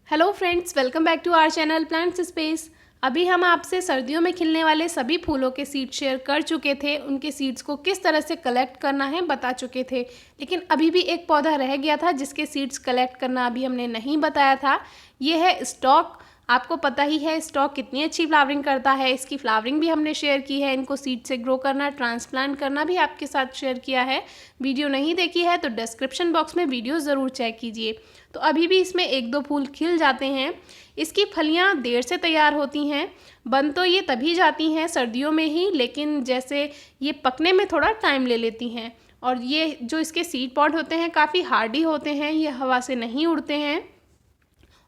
Hello friends, welcome back to our channel plants space. अभी हम आपसे सर्दियों में खिलने वाले सभी फूलों के सीड शेयर कर चुके थे। उनके सीड्स को किस तरह से कलेक्ट करना है बता चुके थे, लेकिन अभी भी एक पौधा रह गया था जिसके सीड्स कलेक्ट करना अभी हमने नहीं बताया था। ये है स्टॉक। आपको पता ही है स्टॉक कितनी अच्छी फ्लावरिंग करता है। इसकी फ्लावरिंग भी हमने शेयर की है। इनको सीड से ग्रो करना, ट्रांसप्लांट करना भी आपके साथ शेयर किया है। वीडियो नहीं देखी है तो डिस्क्रिप्शन बॉक्स में वीडियो ज़रूर चेक कीजिए। तो अभी भी इसमें एक दो फूल खिल जाते हैं। इसकी फलियां देर से तैयार होती हैं। बन तो ये तभी जाती हैं सर्दियों में ही, लेकिन जैसे ये पकने में थोड़ा टाइम ले लेती हैं। और ये जो इसके सीड पॉड होते हैं काफ़ी हार्डी होते हैं, ये हवा से नहीं उड़ते हैं।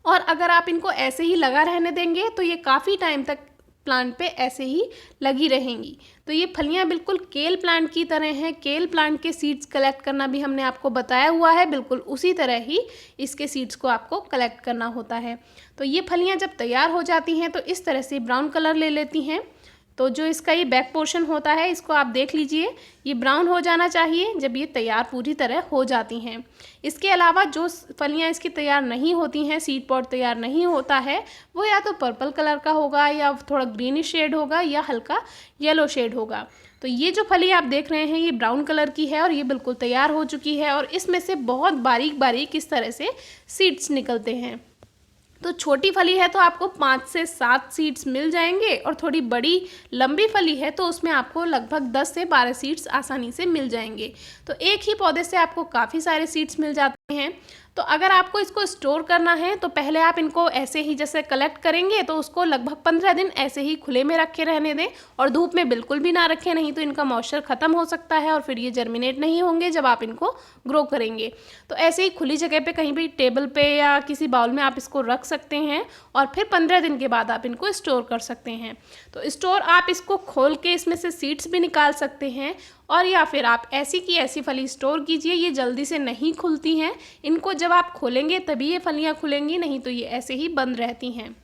और अगर आप इनको ऐसे ही लगा रहने देंगे तो ये काफ़ी टाइम तक प्लांट पे ऐसे ही लगी रहेंगी। तो ये फलियां बिल्कुल केल प्लांट की तरह हैं। केल प्लांट के सीड्स कलेक्ट करना भी हमने आपको बताया हुआ है, बिल्कुल उसी तरह ही इसके सीड्स को आपको कलेक्ट करना होता है। तो ये फलियां जब तैयार हो जाती हैं तो इस तरह से ब्राउन कलर ले लेती हैं। तो जो इसका ये बैक पोर्शन होता है इसको आप देख लीजिए, ये ब्राउन हो जाना चाहिए जब ये तैयार पूरी तरह हो जाती हैं। इसके अलावा जो फलियां इसकी तैयार नहीं होती हैं, सीड पॉड तैयार नहीं होता है, वो या तो पर्पल कलर का होगा या थोड़ा ग्रीनिश शेड होगा या हल्का येलो शेड होगा। तो ये जो फली आप देख रहे हैं ये ब्राउन कलर की है और ये बिल्कुल तैयार हो चुकी है। और इसमें से बहुत बारीक बारीक इस तरह से सीड्स निकलते हैं। तो छोटी फली है तो आपको 5 से 7 सीड्स मिल जाएंगे, और थोड़ी बड़ी लंबी फली है तो उसमें आपको लगभग 10 से 12 सीड्स आसानी से मिल जाएंगे। तो एक ही पौधे से आपको काफ़ी सारे सीड्स मिल जाते हैं। तो अगर आपको इसको स्टोर करना है तो पहले आप इनको ऐसे ही जैसे कलेक्ट करेंगे तो उसको लगभग 15 दिन ऐसे ही खुले में रखे रहने दें, और धूप में बिल्कुल भी ना रखें, नहीं तो इनका मॉइस्चर ख़त्म हो सकता है और फिर ये जर्मिनेट नहीं होंगे जब आप इनको ग्रो करेंगे। तो ऐसे ही खुली जगह पे कहीं भी टेबल पे या किसी बाउल में आप इसको रख सकते हैं और फिर 15 दिन के बाद आप इनको स्टोर कर सकते हैं। तो स्टोर आप इसको खोल के इसमें से सीड्स भी निकाल सकते हैं, और या फिर आप ऐसी की ऐसी फली स्टोर कीजिए। ये जल्दी से नहीं खुलती हैं, इनको जब आप खोलेंगे तभी ये फलियां खुलेंगी, नहीं तो ये ऐसे ही बंद रहती हैं।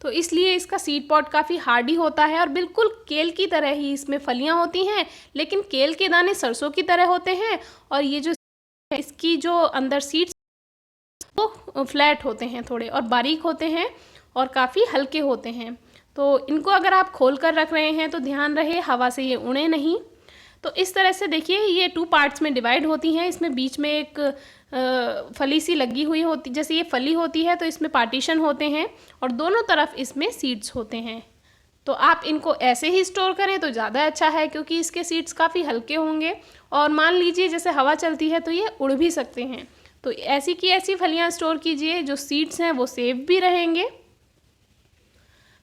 तो इसलिए इसका सीड पॉड काफ़ी हार्डी होता है और बिल्कुल केल की तरह ही इसमें फलियां होती हैं, लेकिन केल के दाने सरसों की तरह होते हैं। और ये जो इसकी जो अंदर सीड्स वो फ्लैट होते हैं थोड़े, और बारीक होते हैं और काफ़ी हल्के होते हैं। तो इनको अगर आप खोल कर रख रहे हैं तो ध्यान रहे हवा से ये उड़े नहीं। तो इस तरह से देखिए ये 2 पार्ट्स में डिवाइड होती हैं। इसमें बीच में एक फली सी लगी हुई होती, जैसे ये फली होती है तो इसमें पार्टीशन होते हैं और दोनों तरफ इसमें सीड्स होते हैं। तो आप इनको ऐसे ही स्टोर करें तो ज़्यादा अच्छा है, क्योंकि इसके सीड्स काफ़ी हल्के होंगे और मान लीजिए जैसे हवा चलती है तो ये उड़ भी सकते हैं। तो ऐसी की ऐसी फलियां स्टोर कीजिए, जो सीड्स हैं वो सेफ भी रहेंगे।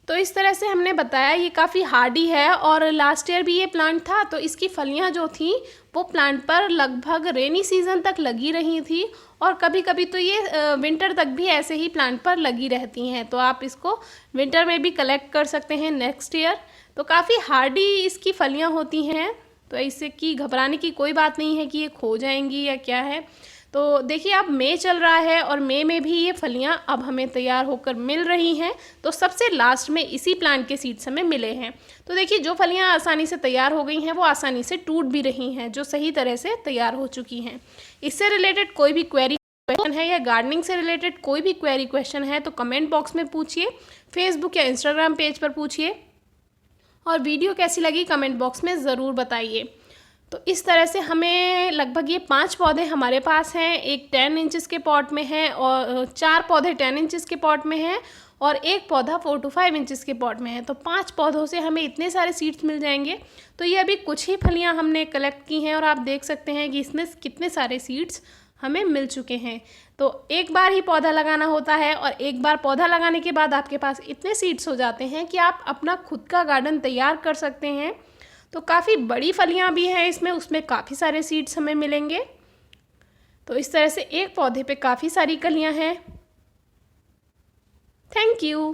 तो इस तरह से हमने बताया ये काफ़ी हार्डी है, और लास्ट ईयर भी ये प्लांट था तो इसकी फलियां जो थी वो प्लांट पर लगभग रेनी सीज़न तक लगी रही थी, और कभी कभी तो ये विंटर तक भी ऐसे ही प्लांट पर लगी रहती हैं। तो आप इसको विंटर में भी कलेक्ट कर सकते हैं नेक्स्ट ईयर। तो काफ़ी हार्डी इसकी फलियां होती हैं, तो इससे कि घबराने की कोई बात नहीं है कि ये खो जाएंगी या क्या है। तो देखिए अब मई चल रहा है और मई में भी ये फलियां अब हमें तैयार होकर मिल रही हैं। तो सबसे लास्ट में इसी प्लांट के सीड्स हमें मिले हैं। तो देखिए जो फलियां आसानी से तैयार हो गई हैं वो आसानी से टूट भी रही हैं, जो सही तरह से तैयार हो चुकी हैं। इससे रिलेटेड कोई भी क्वेरी क्वेश्चन है या गार्डनिंग से रिलेटेड कोई भी क्वेरी क्वेश्चन है तो कमेंट बॉक्स में पूछिए, फेसबुक या इंस्टाग्राम पेज पर पूछिए, और वीडियो कैसी लगी कमेंट बॉक्स में ज़रूर बताइए। तो इस तरह से हमें लगभग ये 5 पौधे हमारे पास हैं। एक 10 इंचेस के पॉट में है, और 4 पौधे 10 इंचेस के पॉट में हैं, और एक पौधा 4 to 5 इंचेस के पॉट में है। तो 5 पौधों से हमें इतने सारे सीड्स मिल जाएंगे। तो ये अभी कुछ ही फलियां हमने कलेक्ट की हैं, और आप देख सकते हैं कि इसमें कितने सारे सीड्स हमें मिल चुके हैं। तो एक बार ही पौधा लगाना होता है, और एक बार पौधा लगाने के बाद आपके पास इतने सीड्स हो जाते हैं कि आप अपना खुद का गार्डन तैयार कर सकते हैं। तो काफ़ी बड़ी फलियां भी हैं इसमें, उसमें काफ़ी सारे सीड्स हमें मिलेंगे। तो इस तरह से एक पौधे पे काफ़ी सारी कलियां हैं। Thank you.